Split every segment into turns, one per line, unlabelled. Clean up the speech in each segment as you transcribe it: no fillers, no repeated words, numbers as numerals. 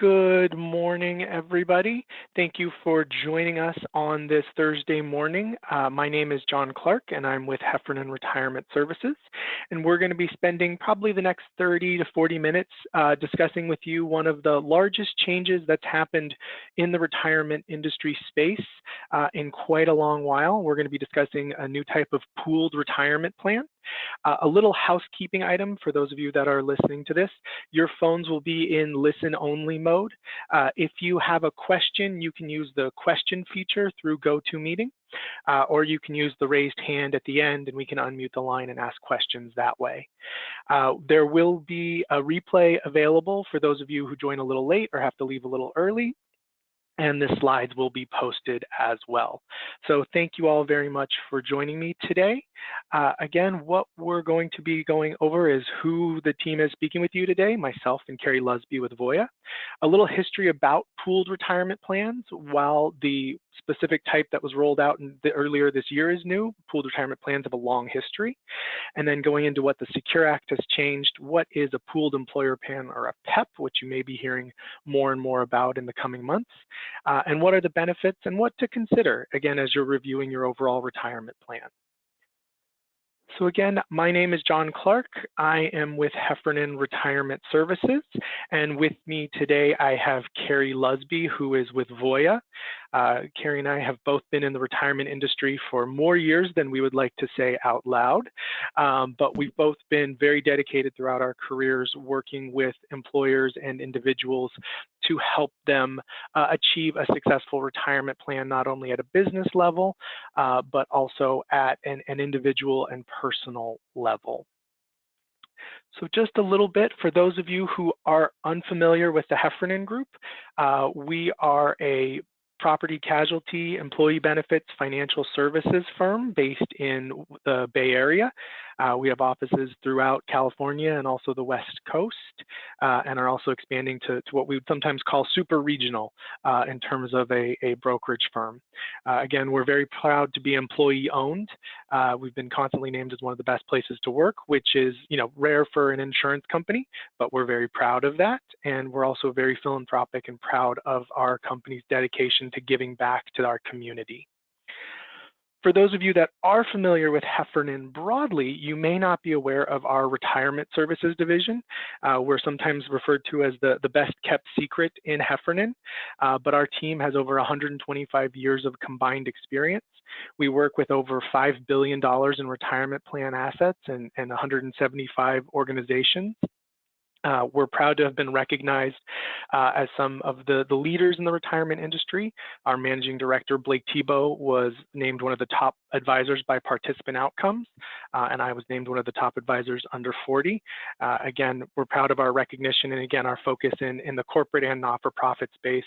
Good morning, everybody. Thank you for joining us on this Thursday morning. My name is John Clark, and I'm with Heffernan Retirement Services. And we're going to be spending probably the next 30 to 40 minutes discussing with you one of the largest changes that's happened in the retirement industry space in quite a long while. We're going to be discussing a new type of pooled retirement plan. A little housekeeping item for those of you that are listening to this: your phones will be in listen-only mode. If you have a question, you can use the question feature through GoToMeeting, or you can use the raised hand at the end and we can unmute the line and ask questions that way. There will be a replay available for those of you who join a little late or have to leave a little early, and the slides will be posted as well. So thank you all very much for joining me today. Again, what we're going to be going over is who the team is speaking with you today, myself and Carrie Lusby with Voya. A little history about pooled retirement plans. While the specific type that was rolled out earlier this year is new, pooled retirement plans have a long history. And then going into what the Secure Act has changed, what is a pooled employer plan or a PEP, which you may be hearing more and more about in the coming months. And what are the benefits and what to consider, again, as you're reviewing your overall retirement plan. So again, my name is John Clark. I am with Heffernan Retirement Services, and with me today I have Carrie Lusby, who is with Voya. Carrie and I have both been in the retirement industry for more years than we would like to say out loud, but we've both been very dedicated throughout our careers working with employers and individuals to help them achieve a successful retirement plan, not only at a business level, but also at an individual and personal level. So just a little bit for those of you who are unfamiliar with the Heffernan Group, we are a property casualty employee benefits financial services firm based in the Bay Area. We have offices throughout California and also the West Coast, and are also expanding to what we would sometimes call super regional in terms of a brokerage firm. Again, we're very proud to be employee owned. We've been constantly named as one of the best places to work, which is, rare for an insurance company, but we're very proud of that. And we're also very philanthropic and proud of our company's dedication to giving back to our community. For those of you that are familiar with Heffernan broadly, you may not be aware of our retirement services division. We're sometimes referred to as the best kept secret in Heffernan, but our team has over 125 years of combined experience. We work with over $5 billion in retirement plan assets and 175 organizations. We're proud to have been recognized as some of the leaders in the retirement industry. Our managing director, Blake Thibault, was named one of the top advisors by Participant Outcomes, and I was named one of the top advisors under 40. Again, we're proud of our recognition, and again, our focus in the corporate and not-for-profit space.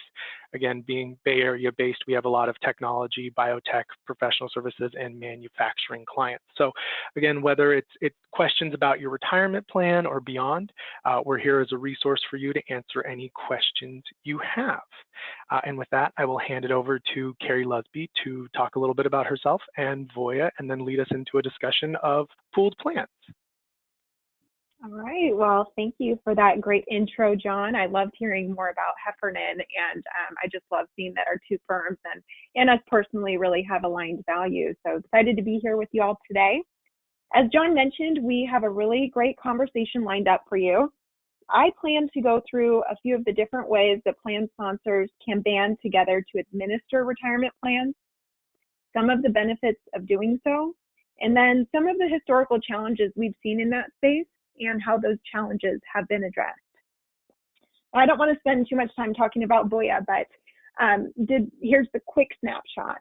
Again, being Bay Area based, we have a lot of technology, biotech, professional services, and manufacturing clients. So again, whether it's questions about your retirement plan or beyond, we're here as a resource for you to answer any questions you have. And with that, I will hand it over to Carrie Lusby to talk a little bit about herself and Voya, and then lead us into a discussion of pooled plans.
All right. Well, thank you for that great intro, John. I loved hearing more about Heffernan, and I just love seeing that our two firms and us personally really have aligned values. So excited to be here with you all today. As John mentioned, we have a really great conversation lined up for you. I plan to go through a few of the different ways that plan sponsors can band together to administer retirement plans, some of the benefits of doing so, and then some of the historical challenges we've seen in that space and how those challenges have been addressed. I don't want to spend too much time talking about Voya, but here's the quick snapshot.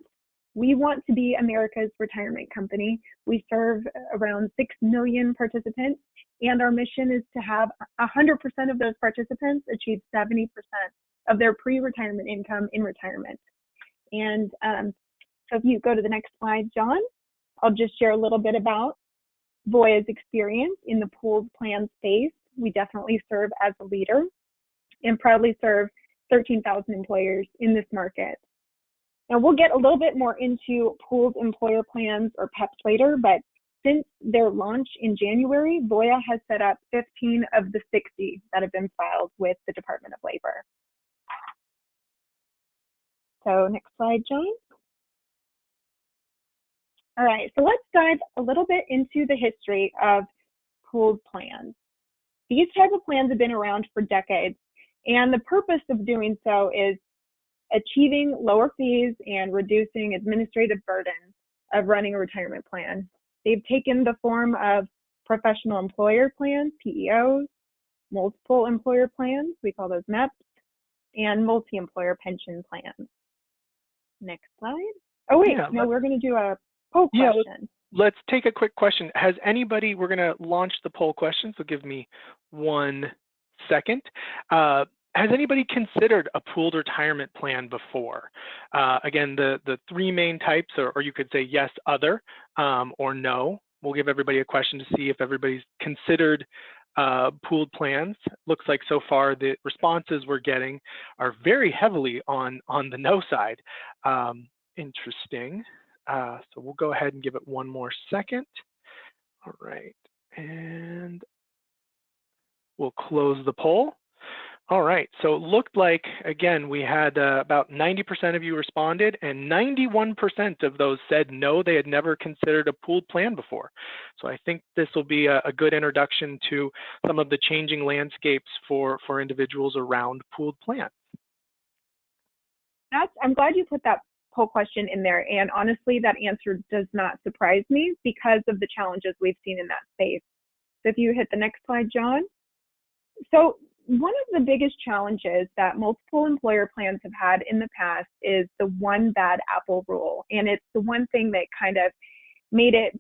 We want to be America's retirement company. We serve around 6 million participants, and our mission is to have 100% of those participants achieve 70% of their pre-retirement income in retirement. And so if you go to the next slide, John, I'll just share a little bit about Voya's experience in the pooled plan space. We definitely serve as a leader and proudly serve 13,000 employers in this market. Now, we'll get a little bit more into pooled employer plans or PEPs later, but since their launch in January, Voya has set up 15 of the 60 that have been filed with the Department of Labor. So next slide, John. All right, so let's dive a little bit into the history of pooled plans. These type of plans have been around for decades, and the purpose of doing so is achieving lower fees and reducing administrative burden of running a retirement plan. They've taken the form of professional employer plans, PEOs, multiple employer plans, we call those MEPs, and multi-employer pension plans. Next slide. Oh wait,
Yeah,
no, we're going to do a poll question.
Let's take a quick question. Has anybody, we're going to launch the poll question, so give me 1 second. Has anybody considered a pooled retirement plan before? Again, the 3 main types, or you could say yes, other, or no. We'll give everybody a question to see if everybody's considered pooled plans. Looks like so far the responses we're getting are very heavily on the no side. Interesting. So we'll go ahead and give it 1 more second. All right, and we'll close the poll. All right, so it looked like, again, we had about 90% of you responded, and 91% of those said no, they had never considered a pooled plan before. So I think this will be a good introduction to some of the changing landscapes for individuals around pooled plans.
I'm glad you put that poll question in there, and honestly, that answer does not surprise me because of the challenges we've seen in that space. So if you hit the next slide, John. So one of the biggest challenges that multiple employer plans have had in the past is the one bad apple rule. And it's the one thing that kind of made it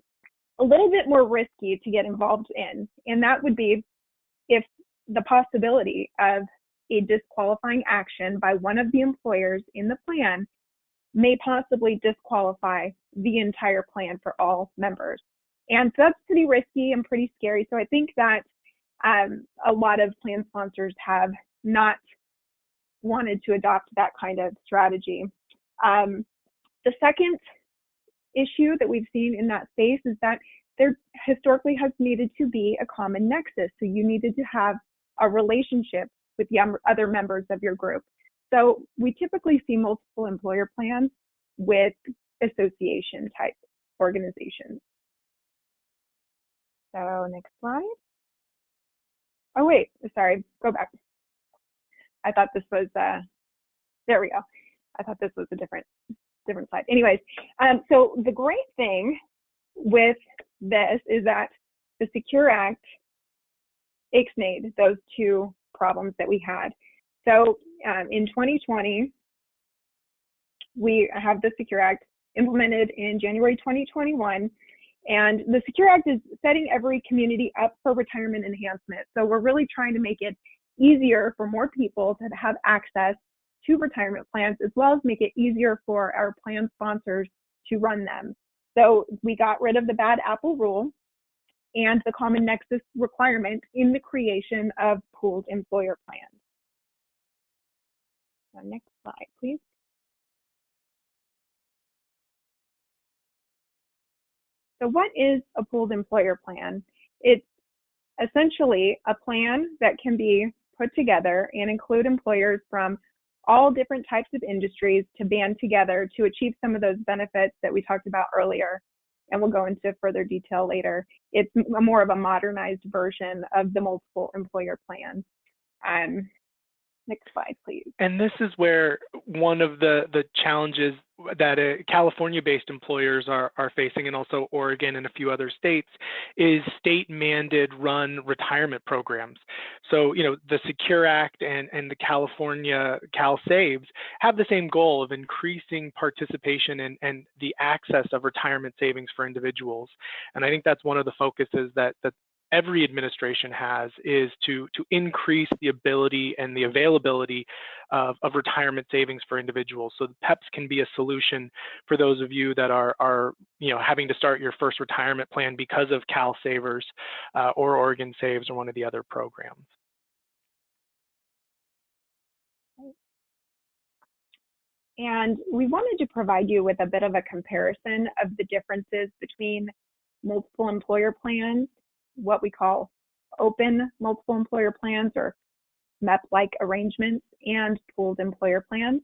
a little bit more risky to get involved in. And that would be if the possibility of a disqualifying action by one of the employers in the plan may possibly disqualify the entire plan for all members. And so that's pretty risky and pretty scary. So I think that a lot of plan sponsors have not wanted to adopt that kind of strategy. The second issue that we've seen in that space is that there historically has needed to be a common nexus. So you needed to have a relationship with the other members of your group. So we typically see multiple employer plans with association type organizations. So next slide. Oh wait, sorry, go back. I thought this was, there we go. I thought this was a different slide. Anyways, so the great thing with this is that the Secure Act ixnayed those 2 problems that we had. So in 2020, we have the Secure Act implemented in January 2021. And the Secure Act is setting every community up for retirement enhancement. So we're really trying to make it easier for more people to have access to retirement plans, as well as make it easier for our plan sponsors to run them. So we got rid of the bad apple rule and the common nexus requirement in the creation of pooled employer plans. So next slide, please. So what is a pooled employer plan? It's essentially a plan that can be put together and include employers from all different types of industries to band together to achieve some of those benefits that we talked about earlier. And we'll go into further detail later. It's more of a modernized version of the multiple employer plan. Next slide, please.
And this is where one of the challenges that California-based employers are facing, and also Oregon and a few other states, is state-mandated run retirement programs. So, you know, the Secure Act and the California Cal Saves have the same goal of increasing participation and the access of retirement savings for individuals. And I think that's one of the focuses that every administration has, is to increase the ability and the availability of retirement savings for individuals. So the PEPs can be a solution for those of you that are having to start your first retirement plan because of Cal Savers or Oregon Saves or one of the other programs.
And we wanted to provide you with a bit of a comparison of the differences between multiple employer plans, what we call open multiple employer plans or MEP-like arrangements, and pooled employer plans.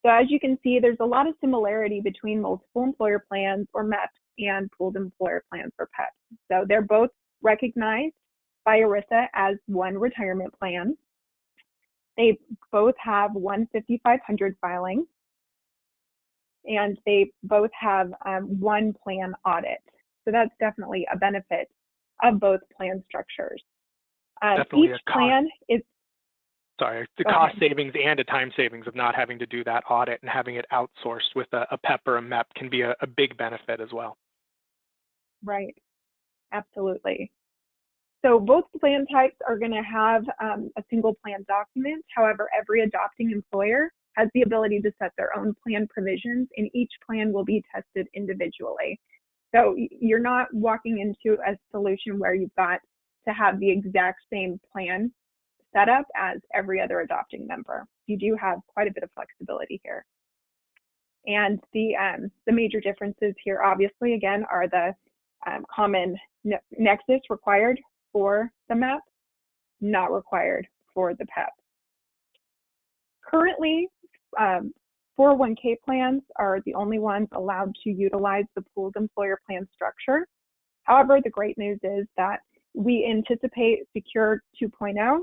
So as you can see, there's a lot of similarity between multiple employer plans or MEPs and pooled employer plans or PEPs. So they're both recognized by ERISA as one retirement plan. They both have one 5500 filing, and they both have one plan audit. So that's definitely a benefit of both plan structures.
Definitely
each plan is
the cost savings and a time savings of not having to do that audit and having it outsourced with a PEP or a MEP can be a big benefit as well.
Right, absolutely. So both plan types are going to have a single plan document. However, every adopting employer has the ability to set their own plan provisions, and each plan will be tested individually. So you're not walking into a solution where you've got to have the exact same plan set up as every other adopting member. You do have quite a bit of flexibility here. And the major differences here, obviously, again, are the common nexus required for the MEP, not required for the PEP. Currently, 401k plans are the only ones allowed to utilize the pooled employer plan structure. However, the great news is that we anticipate Secure 2.0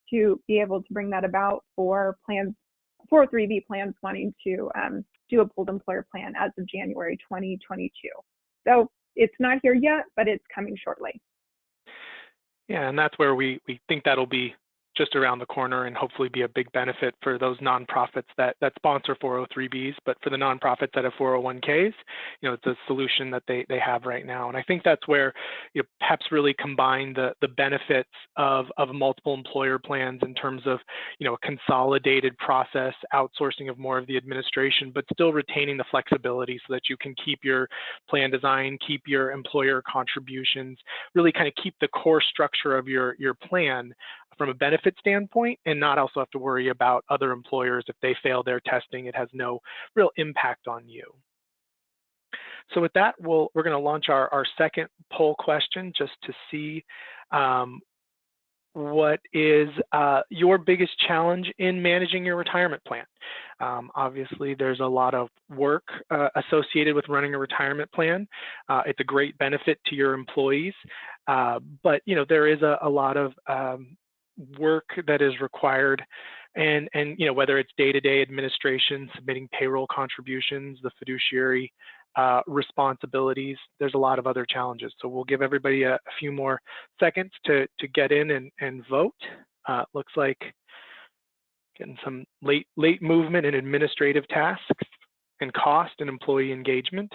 to be able to bring that about for plans, 403b plans wanting to do a pooled employer plan as of January 2022. So it's not here yet, but it's coming shortly.
Yeah, and that's where we think that'll be just around the corner and hopefully be a big benefit for those nonprofits that sponsor 403Bs, but for the nonprofits that have 401Ks, it's a solution that they have right now. And I think that's where PEPs really combine the benefits of multiple employer plans in terms of a consolidated process, outsourcing of more of the administration, but still retaining the flexibility so that you can keep your plan design, keep your employer contributions, really kind of keep the core structure of your plan from a benefit standpoint, and not also have to worry about other employers. If they fail their testing, it has no real impact on you. So with that, we're going to launch our second poll question just to see what is your biggest challenge in managing your retirement plan. Obviously, there's a lot of work associated with running a retirement plan. It's a great benefit to your employees, but there is a lot of work that is required, and whether it's day-to-day administration, submitting payroll contributions, the fiduciary responsibilities, there's a lot of other challenges. So we'll give everybody a few more seconds to get in and vote. Looks like getting some late movement in administrative tasks and cost and employee engagement.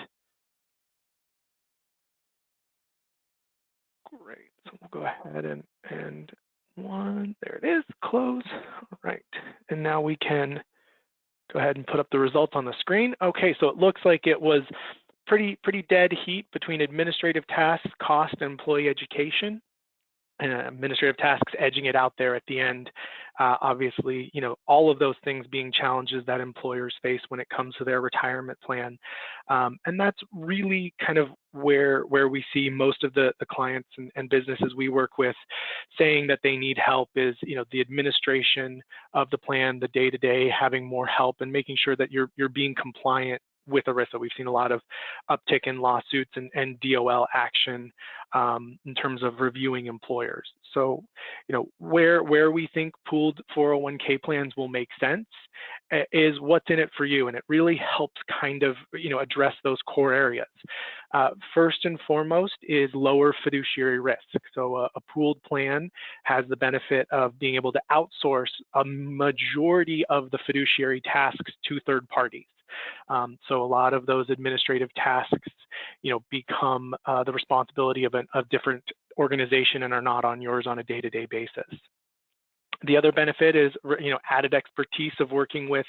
Great, so we'll go ahead and there it is, close. All right, and now we can go ahead and put up the results on the screen. Okay, so it looks like it was pretty dead heat between administrative tasks, cost, and employee education. And administrative tasks edging it out there at the end. Obviously, all of those things being challenges that employers face when it comes to their retirement plan. And that's really kind of where we see most of the clients and businesses we work with saying that they need help is, the administration of the plan, the day-to-day, having more help and making sure that you're being compliant with ERISA. We've seen a lot of uptick in lawsuits and DOL action in terms of reviewing employers. So, where we think pooled 401k plans will make sense is what's in it for you, and it really helps kind of address those core areas. First and foremost is lower fiduciary risk. So a pooled plan has the benefit of being able to outsource a majority of the fiduciary tasks to third parties. So a lot of those administrative tasks, become the responsibility of a different organization and are not on yours on a day-to-day basis. The other benefit is, added expertise of working with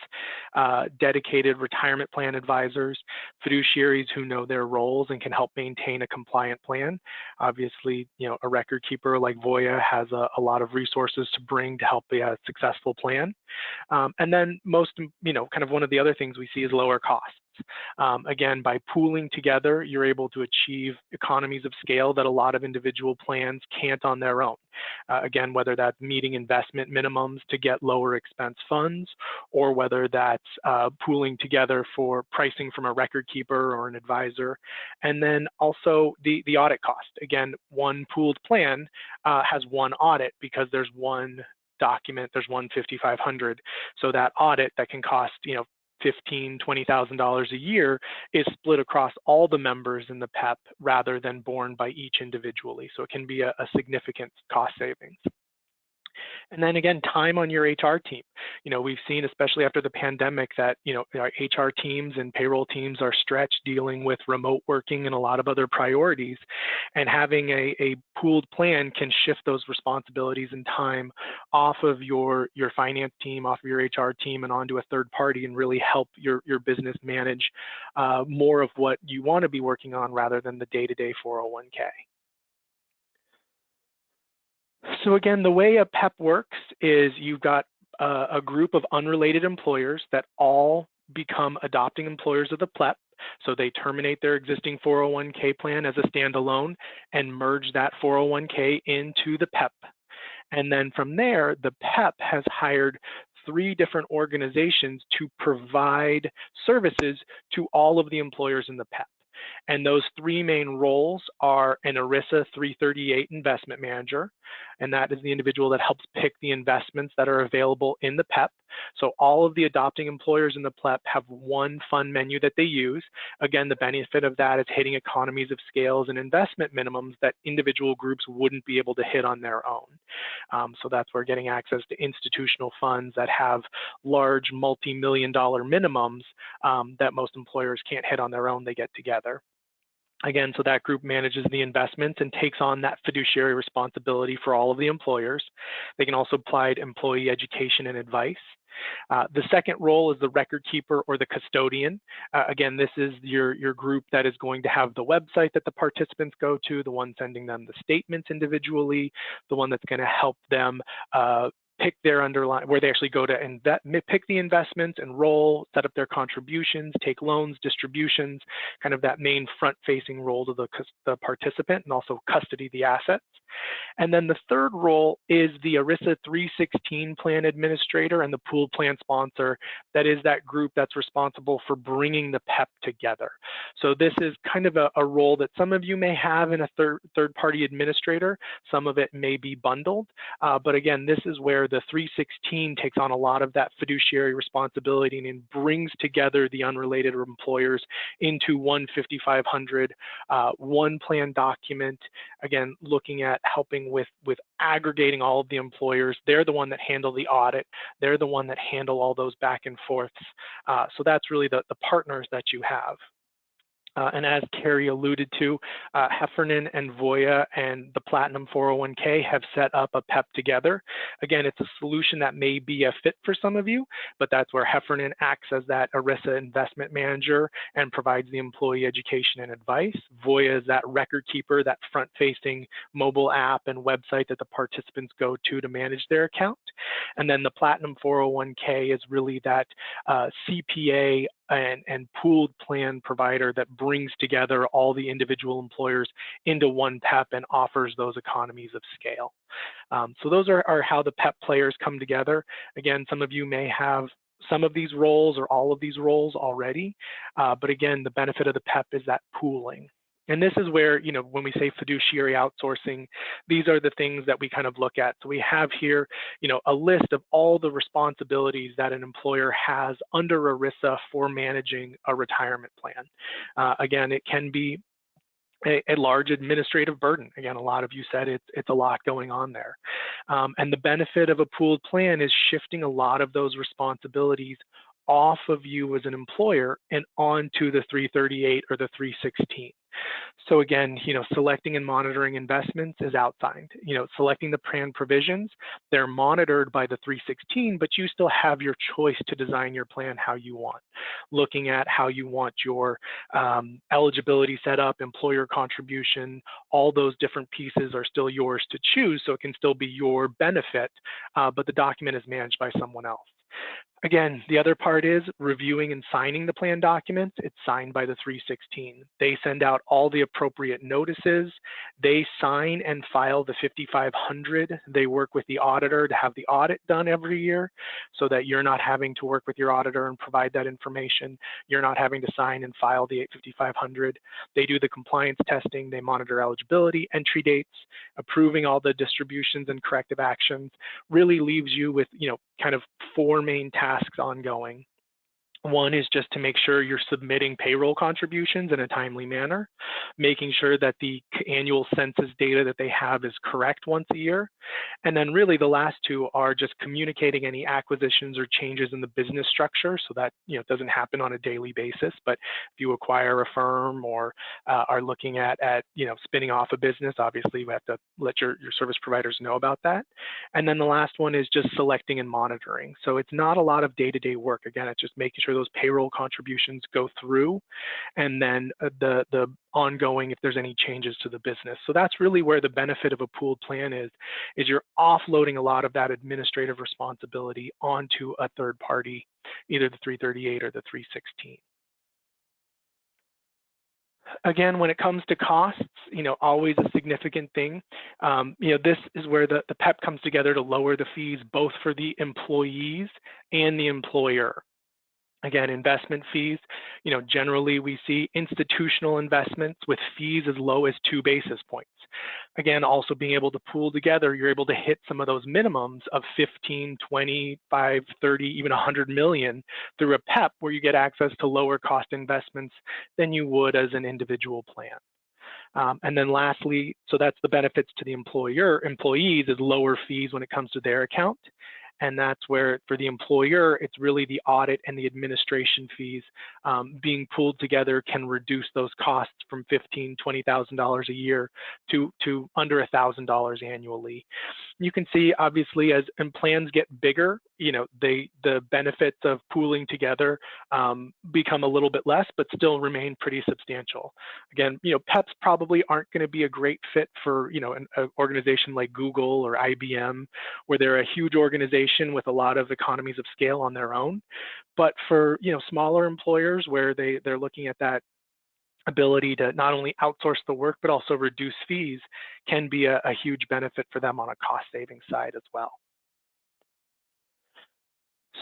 dedicated retirement plan advisors, fiduciaries who know their roles and can help maintain a compliant plan. Obviously, a record keeper like Voya has a lot of resources to bring to help a successful plan. And then most, kind of one of the other things we see is lower costs. Again, by pooling together, you're able to achieve economies of scale that a lot of individual plans can't on their own. Again, whether that's meeting investment minimums to get lower expense funds, or whether that's pooling together for pricing from a record keeper or an advisor. And then also the audit cost. Again, one pooled plan has one audit because there's one document, there's one 5,500. So that audit that can cost, $15,000, $20,000 a year is split across all the members in the PEP rather than borne by each individually. So it can be a significant cost savings. And then again, time on your HR team. We've seen, especially after the pandemic, that, our HR teams and payroll teams are stretched dealing with remote working and a lot of other priorities. And having a pooled plan can shift those responsibilities and time off of your finance team, off of your HR team, and onto a third party, and really help your business manage more of what you want to be working on rather than the day-to-day 401k. So again, the way a PEP works is you've got a group of unrelated employers that all become adopting employers of the PEP. So they terminate their existing 401k plan as a standalone and merge that 401k into the PEP. And then from there, the PEP has hired 3 different organizations to provide services to all of the employers in the PEP. And those 3 main roles are an ERISA 338 investment manager, and that is the individual that helps pick the investments that are available in the PEP. So all of the adopting employers in the PEP have one fund menu that they use. Again, the benefit of that is hitting economies of scales and investment minimums that individual groups wouldn't be able to hit on their own. So that's where getting access to institutional funds that have large multi-million-dollar minimums that most employers can't hit on their own, they get together. Again, so that group manages the investments and takes on that fiduciary responsibility for all of the employers. They can also provide employee education and advice. The second role is the record keeper or the custodian. Again, this is your group that is going to have the website that the participants go to, the one sending them the statements individually, the one that's going to help them pick their underlying, where they actually go to pick the investments, enroll, set up their contributions, take loans, distributions, kind of that main front-facing role to the participant, and also custody the assets. And then the third role is the ERISA 316 plan administrator and the pooled plan sponsor. That is that group that's responsible for bringing the PEP together. So this is kind of a role that some of you may have in a third-party administrator. Some of it may be bundled. But again, this is where the 316 takes on a lot of that fiduciary responsibility and brings together the unrelated employers into one 5,500, one plan document. Again, looking at helping with aggregating all of the employers. They're the one that handle the audit. They're the one that handle all those back and forths. So that's really the partners that you have. And as Carrie alluded to, Heffernan and Voya and the Platinum 401k have set up a PEP together. Again, it's a solution that may be a fit for some of you, but that's where Heffernan acts as that ERISA investment manager and provides the employee education and advice. Voya is that record keeper, that front-facing mobile app and website that the participants go to manage their account. And then the Platinum 401k is really that CPA and pooled plan provider that brings together all the individual employers into one PEP and offers those economies of scale. So those are how the PEP players come together. Again, some of you may have some of these roles or all of these roles already, but again, the benefit of the PEP is that pooling. And this is where, when we say fiduciary outsourcing, these are the things that we kind of look at. So we have here, a list of all the responsibilities that an employer has under ERISA for managing a retirement plan. Again, it can be a large administrative burden. Again, a lot of you said it's a lot going on there. And the benefit of a pooled plan is shifting a lot of those responsibilities off of you as an employer and onto the 338 or the 316. So again, selecting and monitoring investments is outside. Selecting the plan provisions, they're monitored by the 316, but you still have your choice to design your plan how you want. Looking at how you want your eligibility set up, employer contribution, all those different pieces are still yours to choose, so it can still be your benefit, but the document is managed by someone else. Again, the other part is reviewing and signing the plan documents. It's signed by the 316. They send out all the appropriate notices. They sign and file the 5500. They work with the auditor to have the audit done every year so that you're not having to work with your auditor and provide that information. You're not having to sign and file the 5500. They do the compliance testing. They monitor eligibility, entry dates, approving all the distributions and corrective actions. Really leaves you with, kind of 4 main tasks ongoing. One is just to make sure you're submitting payroll contributions in a timely manner, making sure that the annual census data that they have is correct once a year. And then really the last 2 are just communicating any acquisitions or changes in the business structure so that it doesn't happen on a daily basis. But if you acquire a firm or are looking at spinning off a business, obviously you have to let your service providers know about that. And then the last one is just selecting and monitoring. So it's not a lot of day-to-day work. Again, it's just making sure those payroll contributions go through, and then the ongoing if there's any changes to the business. So that's really where the benefit of a pooled plan is you're offloading a lot of that administrative responsibility onto a third party, either the 338 or the 316. Again, when it comes to costs, always a significant thing. This is where the PEP comes together to lower the fees both for the employees and the employer. Again, investment fees, generally we see institutional investments with fees as low as 2 basis points. Again, also being able to pool together, you're able to hit some of those minimums of 15, 25, 30, even 100 million through a PEP where you get access to lower cost investments than you would as an individual plan. And then lastly, so that's the benefits to the employees is lower fees when it comes to their account. And that's where for the employer, it's really the audit and the administration fees being pooled together can reduce those costs from $15,000, $20,000 a year to under $1,000 annually. You can see obviously as plans get bigger, the benefits of pooling together become a little bit less, but still remain pretty substantial. Again, PEPs probably aren't going to be a great fit for an organization like Google or IBM, where they're a huge organization with a lot of economies of scale on their own. But for smaller employers where they're looking at that ability to not only outsource the work but also reduce fees can be a huge benefit for them on a cost saving side as well.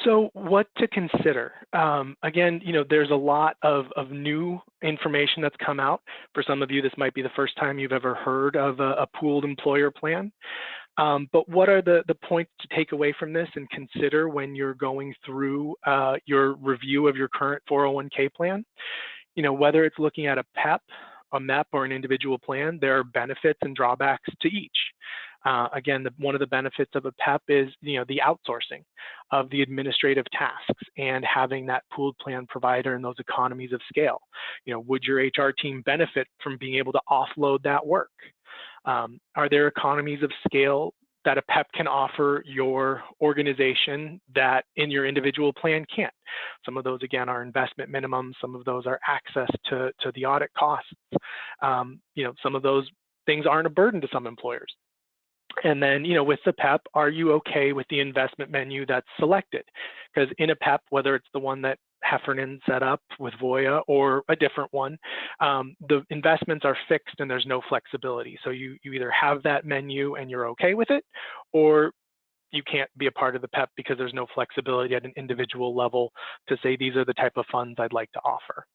So what to consider? Again, there's a lot of new information that's come out. For some of you, this might be the first time you've ever heard of a pooled employer plan. But what are the points to take away from this and consider when you're going through your review of your current 401k plan? Whether it's looking at a PEP, a MEP, or an individual plan, there are benefits and drawbacks to each. Again, one of the benefits of a PEP is, the outsourcing of the administrative tasks and having that pooled plan provider and those economies of scale. Would your HR team benefit from being able to offload that work? Are there economies of scale that a PEP can offer your organization that in your individual plan can't? Some of those, again, are investment minimums. Some of those are access to the audit costs. Some of those things aren't a burden to some employers. And then, with the PEP, are you okay with the investment menu that's selected? Because in a PEP, whether it's the one that Heffernan set up with Voya or a different one, the investments are fixed and there's no flexibility. So you either have that menu and you're okay with it, or you can't be a part of the PEP because there's no flexibility at an individual level to say these are the type of funds I'd like to offer.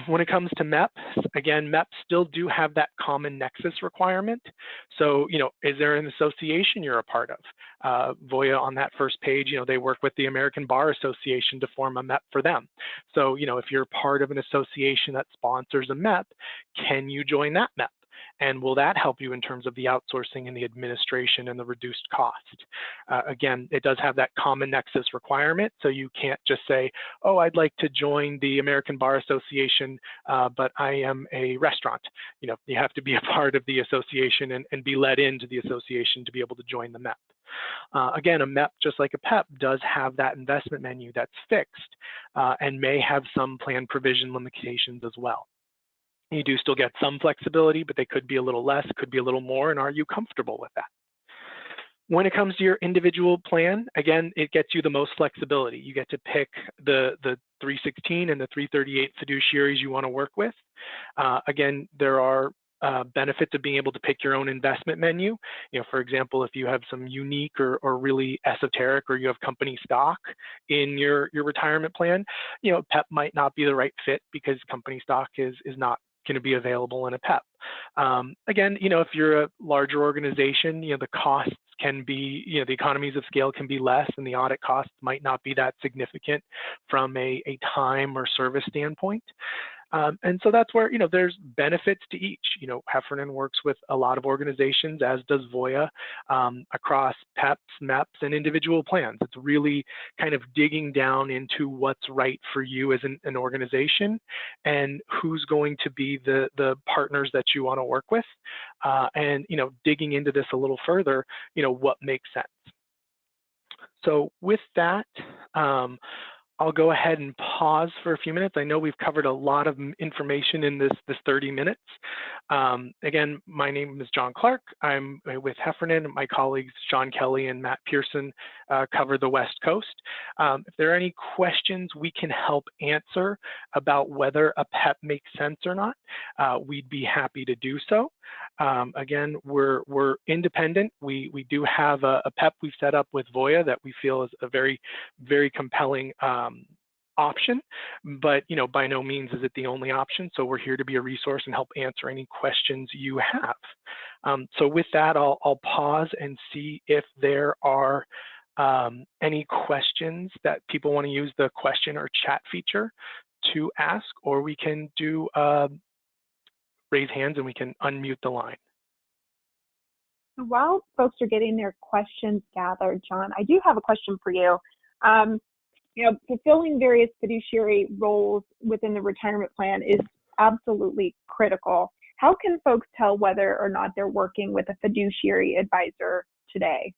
When it comes to MEPs, again, MEPs still do have that common nexus requirement. So, is there an association you're a part of? Voya on that first page, they work with the American Bar Association to form a MEP for them. So, if you're part of an association that sponsors a MEP, can you join that MEP? And will that help you in terms of the outsourcing and the administration and the reduced cost? Again, it does have that common nexus requirement, so you can't just say, oh, I'd like to join the American Bar Association, but I am a restaurant. You have to be a part of the association and be let into the association to be able to join the MEP. Again, a MEP, just like a PEP, does have that investment menu that's fixed and may have some plan provision limitations as well. You do still get some flexibility, but they could be a little less, could be a little more, and are you comfortable with that? When it comes to your individual plan, again, it gets you the most flexibility. You get to pick the 316 and the 338 fiduciaries you want to work with. Again, there are benefits of being able to pick your own investment menu. For example, if you have some unique or really esoteric, or you have company stock in your retirement plan, PEP might not be the right fit because company stock is not going to be available in a PEP. Again, if you're a larger organization, the costs can be, the economies of scale can be less, and the audit costs might not be that significant from a time or service standpoint. And so that's where, there's benefits to each. Heffernan works with a lot of organizations, as does Voya, across PEPs, MEPs, and individual plans. It's really kind of digging down into what's right for you as an organization, and who's going to be the partners that you want to work with, and, digging into this a little further, what makes sense. So with that, I'll go ahead and pause for a few minutes. I know we've covered a lot of information in this 30 minutes. Again, my name is John Clark. I'm with Heffernan. My colleagues, Sean Kelly and Matt Pearson, cover the West Coast. If there are any questions we can help answer about whether a PEP makes sense or not, we'd be happy to do so. Again, we're independent. We do have a PEP we've set up with Voya that we feel is a very, very compelling option, but by no means is it the only option. So we're here to be a resource and help answer any questions you have. So with that, I'll pause and see if there are any questions that people want to use the question or chat feature to ask, or we can do raise hands and we can unmute the line.
While folks are getting their questions gathered, John, I do have a question for you. Fulfilling various fiduciary roles within the retirement plan is absolutely critical. How can folks tell whether or not they're working with a fiduciary advisor today?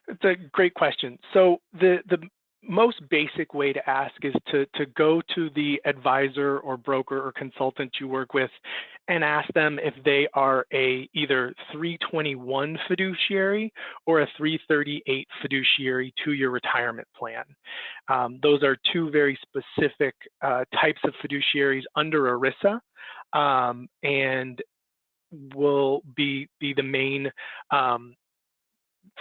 It's a great question. So the most basic way to ask is to go to the advisor or broker or consultant you work with and ask them if they are a either 321 fiduciary or a 338 fiduciary to your retirement plan. Those are two very specific types of fiduciaries under ERISA, and will be the main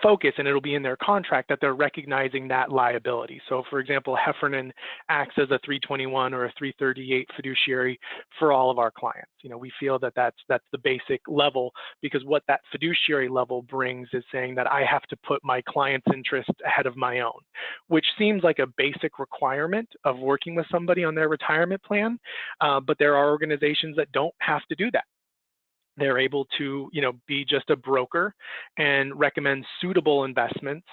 focus, and it'll be in their contract that they're recognizing that liability. So for example, Heffernan acts as a 321 or a 338 fiduciary for all of our clients. We feel that that's the basic level, because what that fiduciary level brings is saying that I have to put my client's interest ahead of my own, which seems like a basic requirement of working with somebody on their retirement plan, but there are organizations that don't have to do that. They're able to, be just a broker and recommend suitable investments,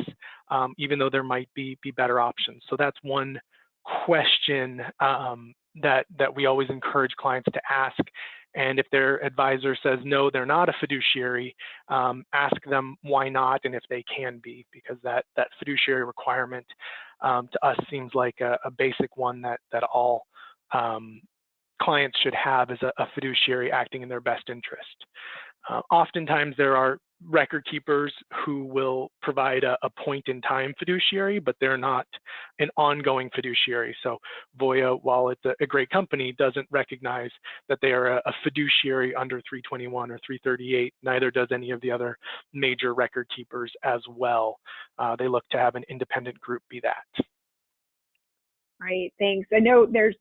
even though there might be better options. So that's one question that we always encourage clients to ask. And if their advisor says no, they're not a fiduciary, ask them why not, and if they can be, because that fiduciary requirement to us seems like a basic one that all clients should have as a fiduciary acting in their best interest. Oftentimes there are record keepers who will provide a point-in-time fiduciary, but they're not an ongoing fiduciary. So Voya, while it's a great company, doesn't recognize that they are a fiduciary under 321 or 338. Neither does any of the other major record keepers as well. They look to have an independent group be that.
Right, thanks. I know there's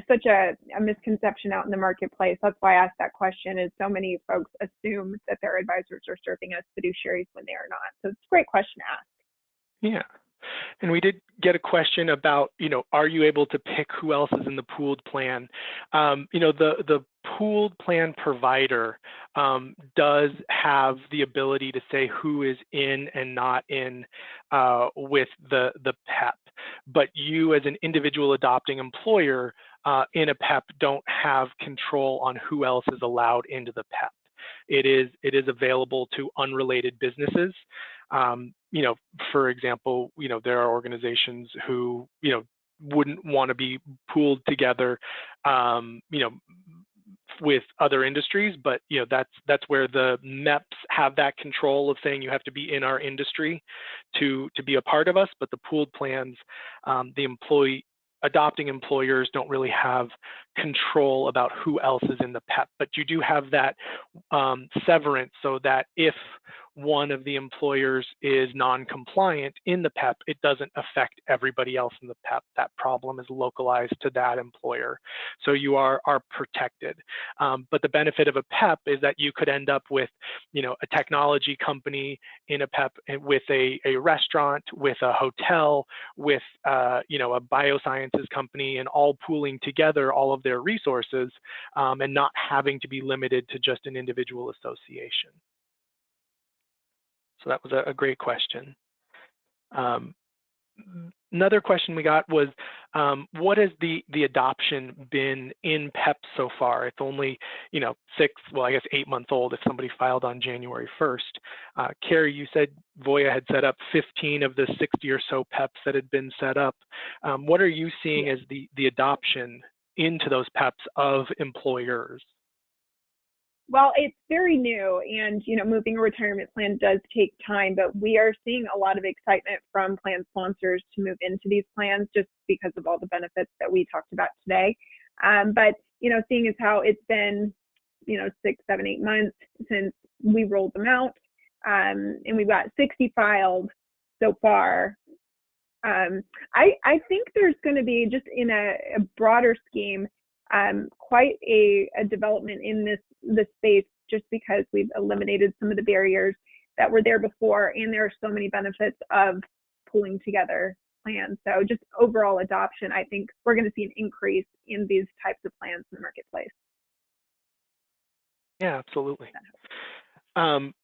such a misconception out in the marketplace. That's why I asked that question, is so many folks assume that their advisors are serving as fiduciaries when they are not. So it's a great question to ask.
Yeah. And we did get a question about, are you able to pick who else is in the pooled plan? The pooled plan provider does have the ability to say who is in and not in with the PEP. But you as an individual adopting employer in a PEP don't have control on who else is allowed into the PEP. It is available to unrelated businesses. For example, there are organizations who, wouldn't want to be pooled together, with other industries, but that's where the MEPs have that control of saying you have to be in our industry to be a part of us. But the pooled plans, the adopting employers don't really have control about who else is in the PEP, but you do have that severance, so that if one of the employers is non-compliant in the PEP, it doesn't affect everybody else in the PEP. That problem is localized to that employer. So you are protected. But the benefit of a PEP is that you could end up with, a technology company in a PEP, with a restaurant, with a hotel, with, a biosciences company, and all pooling together all of their resources, and not having to be limited to just an individual association. So that was a great question. Another question we got was, what has the adoption been in PEP so far? It's only, 8 months old if somebody filed on January 1st. Carrie, you said Voya had set up 15 of the 60 or so PEPs that had been set up. What are you seeing as the adoption into those PEPs of employers?
Well, it's very new, and moving a retirement plan does take time, but we are seeing a lot of excitement from plan sponsors to move into these plans just because of all the benefits that we talked about today. But seeing as how it's been 6, 7, 8 months since we rolled them out, and we've got 60 filed so far. I think there's going to be, just in a broader scheme, quite a development in this space, just because we've eliminated some of the barriers that were there before, and there are so many benefits of pulling together plans. So just overall adoption, I think we're going to see an increase in these types of plans in the marketplace.
Yeah, absolutely.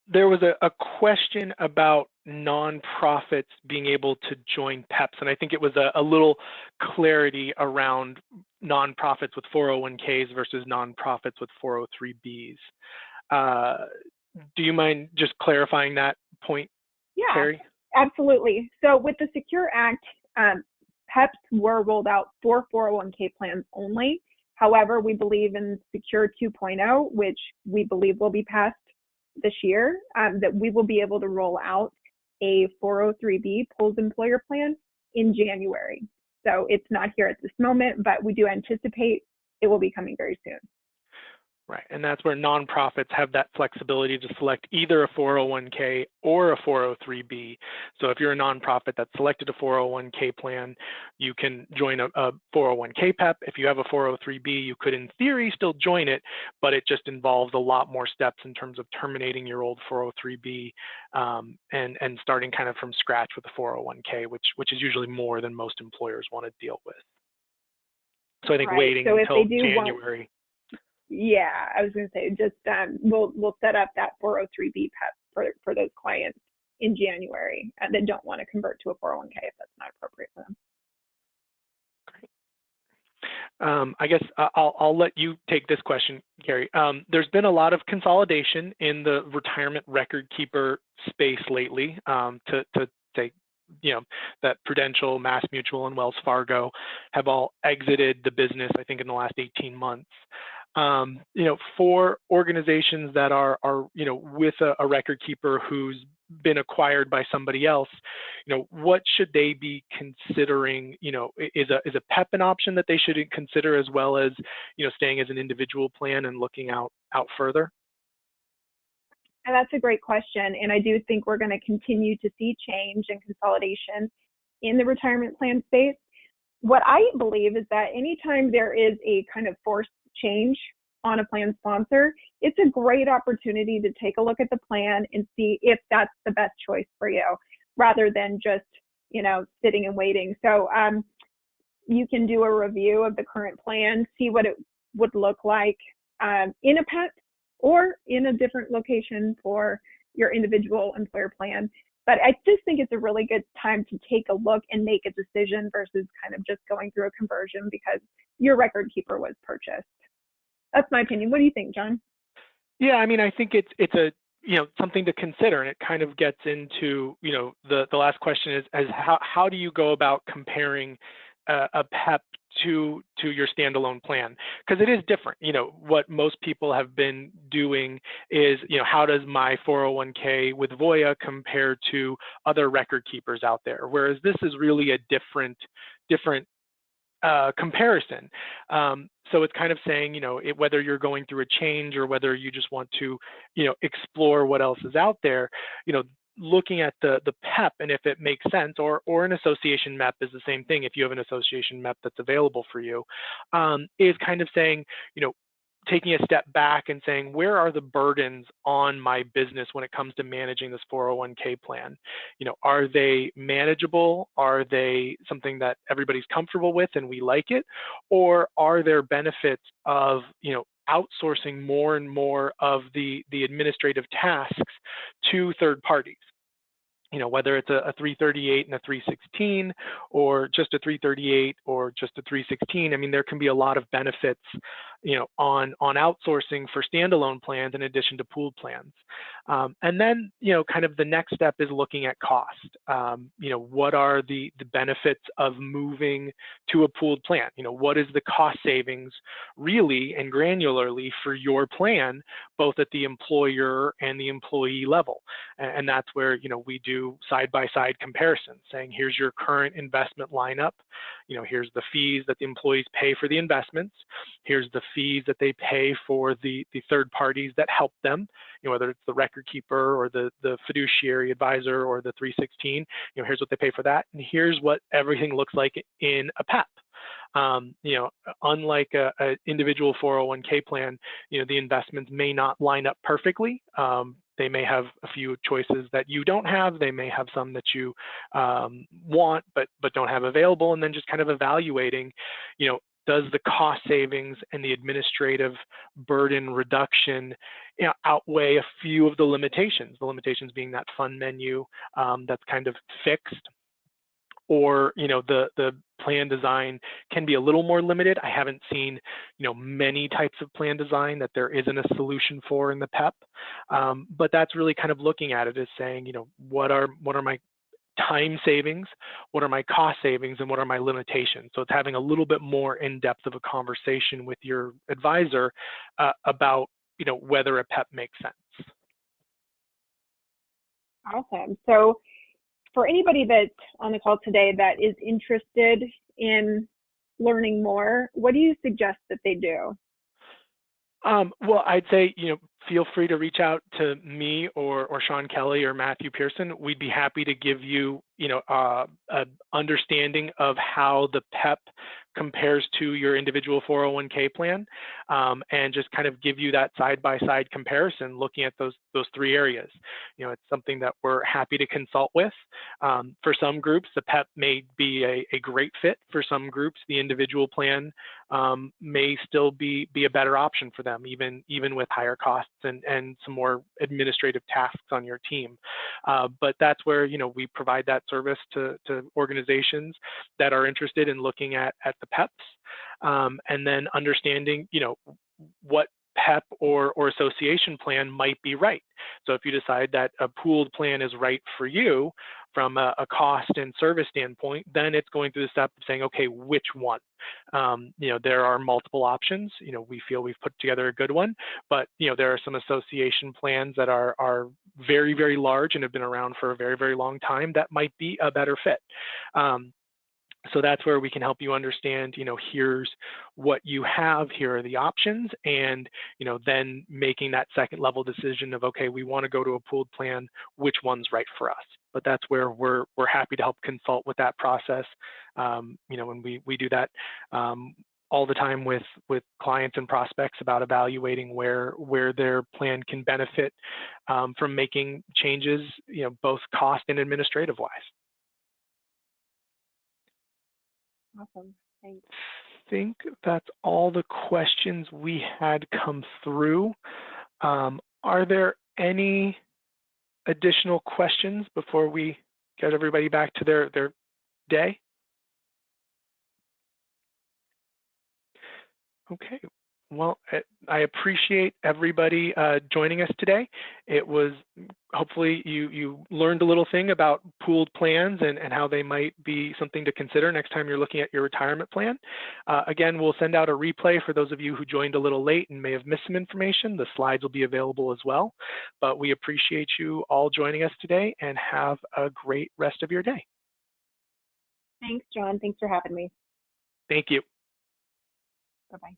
There was a question about nonprofits being able to join PEPs, and I think it was a little clarity around nonprofits with 401ks versus nonprofits with 403bs. Do you mind just clarifying that point, Carrie?
Yeah, absolutely. So with the Secure Act, PEPs were rolled out for 401k plans only. However, we believe in Secure 2.0, which we believe will be passed this year, that we will be able to roll out a 403b pooled employer plan in January. So it's not here at this moment, but we do anticipate it will be coming very soon.
Right, and that's where nonprofits have that flexibility to select either a 401k or a 403b. So if you're a nonprofit that selected a 401k plan, you can join a 401k PEP. If you have a 403b, you could in theory still join it, but it just involves a lot more steps in terms of terminating your old 403b and starting kind of from scratch with a 401k, which is usually more than most employers want to deal with. So I think waiting until January.
Yeah, I was going to say, just we'll set up that 403b PEP for those clients in January that don't want to convert to a 401k if that's not appropriate for them.
Great. I guess I'll let you take this question, Gary. There's been a lot of consolidation in the retirement record keeper space lately. To say, that Prudential, Mass Mutual, and Wells Fargo have all exited the business, I think, in the last 18 months. For organizations that are with a record keeper who's been acquired by somebody else, what should they be considering? Is a PEP an option that they should consider, as well as, staying as an individual plan and looking out further?
And that's a great question. And I do think we're going to continue to see change and consolidation in the retirement plan space. What I believe is that anytime there is a kind of forced change on a plan sponsor, it's a great opportunity to take a look at the plan and see if that's the best choice for you, rather than just, sitting and waiting. So you can do a review of the current plan, see what it would look like in a PEP or in a different location for your individual employer plan. But I just think it's a really good time to take a look and make a decision versus kind of just going through a conversion because your record keeper was purchased. That's my opinion. What do you think, John?
Yeah, I mean, I think it's a something to consider, and it kind of gets into the last question is how do you go about comparing a PEP to your standalone plan, because it is different. What most people have been doing is, how does my 401k with Voya compare to other record keepers out there? Whereas this is really a different comparison. So it's kind of saying, whether you're going through a change or whether you just want to, explore what else is out there, looking at the PEP and if it makes sense, or an association MEP is the same thing if you have an association MEP that's available for you, is kind of saying, taking a step back and saying, where are the burdens on my business when it comes to managing this 401k plan? Are they manageable? Are they something that everybody's comfortable with and we like it? Or are there benefits of, outsourcing more and more of the administrative tasks to third parties? Whether it's a 338 and a 316, or just a 338 or just a 316. I mean, there can be a lot of benefits, on outsourcing for standalone plans in addition to pooled plans. And then, kind of the next step is looking at cost. What are the benefits of moving to a pooled plan? What is the cost savings really and granularly for your plan, both at the employer and the employee level? And that's where, we do side-by-side comparisons, saying, here's your current investment lineup. Here's the fees that the employees pay for the investments. Here's the fees that they pay for the third parties that help them, whether it's the record keeper or the fiduciary advisor or the 316. Here's what they pay for that. And here's what everything looks like in a PEP. Unlike a individual 401k plan, the investments may not line up perfectly. They may have a few choices that you don't have. They may have some that you want but don't have available, and then just kind of evaluating, does the cost savings and the administrative burden reduction outweigh a few of the limitations? The limitations being that fund menu that's kind of fixed, or the plan design can be a little more limited. I haven't seen many types of plan design that there isn't a solution for in the PEP, but that's really kind of looking at it as saying, what are my time savings, what are my cost savings, and what are my limitations? So it's having a little bit more in-depth of a conversation with your advisor about whether a PEP makes sense.
Awesome. So for anybody that's on the call today that is interested in learning more, what do you suggest that they do?
Well, I'd say, feel free to reach out to me or Sean Kelly or Matthew Pearson. We'd be happy to give you, an understanding of how the PEP compares to your individual 401k plan, and just kind of give you that side-by-side comparison, looking at those three areas. It's something that we're happy to consult with. For some groups, the PEP may be a great fit. For some groups, the individual plan may still be a better option for them, even with higher costs and some more administrative tasks on your team. But that's where we provide that service to organizations that are interested in looking at the PEPs, and then understanding what PEP or association plan might be right. So if you decide that a pooled plan is right for you from a cost and service standpoint, then it's going through the step of saying, okay, which one? There are multiple options. We feel we've put together a good one, but there are some association plans that are very, very large and have been around for a very, very long time that might be a better fit. So that's where we can help you understand, here's what you have, here are the options, and, then making that second level decision of, okay, we want to go to a pooled plan, which one's right for us. But that's where we're happy to help consult with that process. And we do that all the time with clients and prospects about evaluating where their plan can benefit from making changes, both cost and administrative wise.
Awesome. Thanks.
I think that's all the questions we had come through. Are there any additional questions before we get everybody back to their day? Okay. Well, I appreciate everybody joining us today. It was hopefully you learned a little thing about pooled plans and how they might be something to consider next time you're looking at your retirement plan. Again, we'll send out a replay for those of you who joined a little late and may have missed some information. The slides will be available as well. But we appreciate you all joining us today and have a great rest of your day.
Thanks, John. Thanks for having me.
Thank you.
Bye-bye.